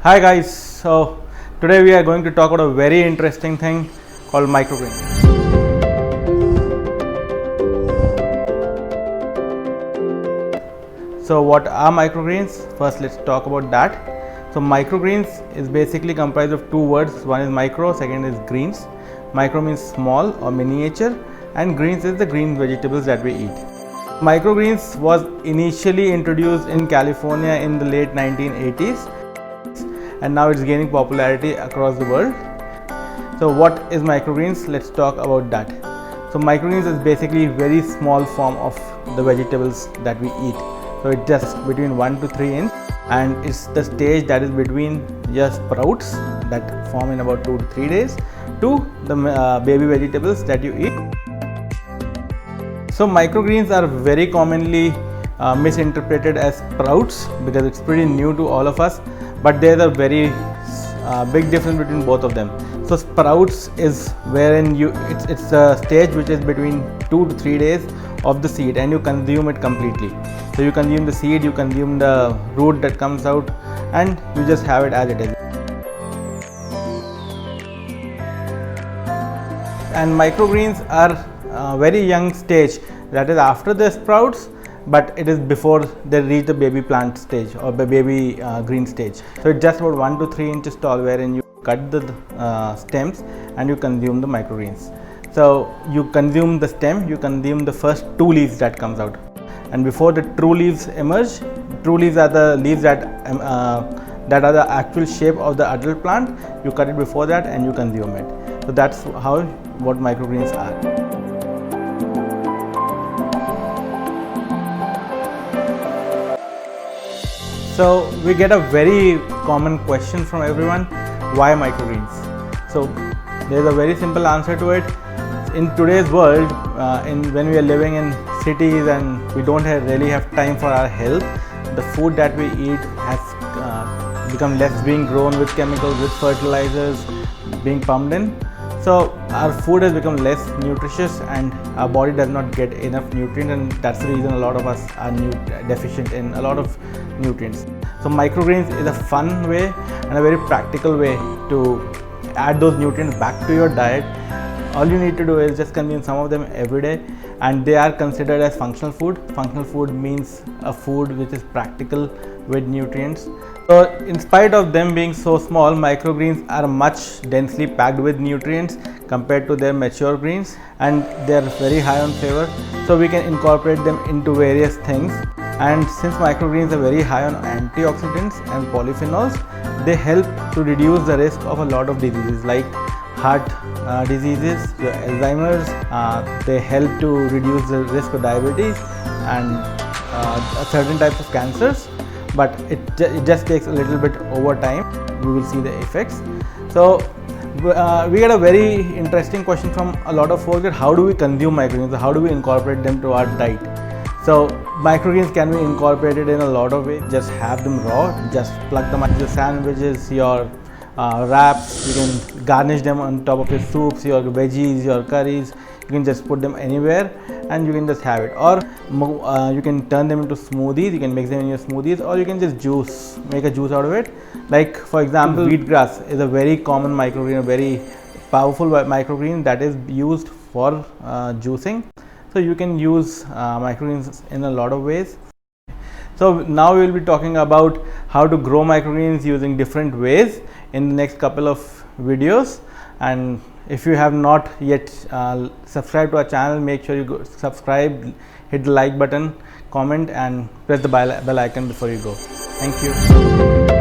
Hi guys, so today we are going to talk about a very interesting thing called microgreens. So what are microgreens? First let's talk about that. So microgreens is basically comprised of two words, one is micro, second is greens. Micro means small or miniature and greens is the green vegetables that we eat. Microgreens was initially introduced in California in the late 1980s. And now it's gaining popularity across the world. So what is microgreens? Let's talk about that. So microgreens is basically very small form of the vegetables that we eat. So it's just between 1 to 3 inch and it's the stage that is between just sprouts that form in about 2 to 3 days to the baby vegetables that you eat. So microgreens are very commonly misinterpreted as sprouts because it's pretty new to all of us. But there is a very big difference between both of them. So sprouts is wherein it's a stage which is between 2 to 3 days of the seed and you consume it completely. So you consume the seed, you consume the root that comes out and you just have it as it is. And microgreens are a very young stage, that is after the sprouts, but it is before they reach the baby plant stage or the baby green stage. So it's just about 1 to 3 inches tall, wherein you cut the stems and you consume the microgreens. So you consume the stem, you consume the first 2 leaves that comes out, and before the true leaves emerge, true leaves are the leaves that are the actual shape of the adult plant. You cut it before that and you consume it. So that's what microgreens are. So we get a very common question from everyone, why microgreens? So there is a very simple answer to it. In today's world, when we are living in cities and we don't really have time for our health, the food that we eat has become less being grown with chemicals, with fertilizers, being pumped in. So our food has become less nutritious and our body does not get enough nutrients, and that's the reason a lot of us are deficient in a lot of nutrients. So microgreens is a fun way and a very practical way to add those nutrients back to your diet. All you need to do is just consume some of them every day, and they are considered as functional food. Functional food means a food which is practical with nutrients. So in spite of them being so small, microgreens are much densely packed with nutrients compared to their mature greens, and they are very high on flavor. So we can incorporate them into various things. And since microgreens are very high on antioxidants and polyphenols, they help to reduce the risk of a lot of diseases like heart diseases, Alzheimer's. They help to reduce the risk of diabetes and certain types of cancers. But it just takes a little bit over time. We will see the effects. So we get a very interesting question from a lot of folks that how do we consume microgreens? How do we incorporate them to our diet? So microgreens can be incorporated in a lot of ways. Just have them raw, just plug them into your sandwiches, your wraps. You can garnish them on top of your soups, your veggies, your curries. You can just put them anywhere and you can just have it. Or you can turn them into smoothies. You can mix them in your smoothies, or you can just make a juice out of it. Like for example, wheatgrass is a very common microgreen, a very powerful microgreen that is used for juicing. So you can use microgreens in a lot of ways. So now we will be talking about how to grow microgreens using different ways in the next couple of videos. And if you have not yet subscribed to our channel, make sure you go subscribe, hit the like button, comment and press the bell icon before you go. Thank you.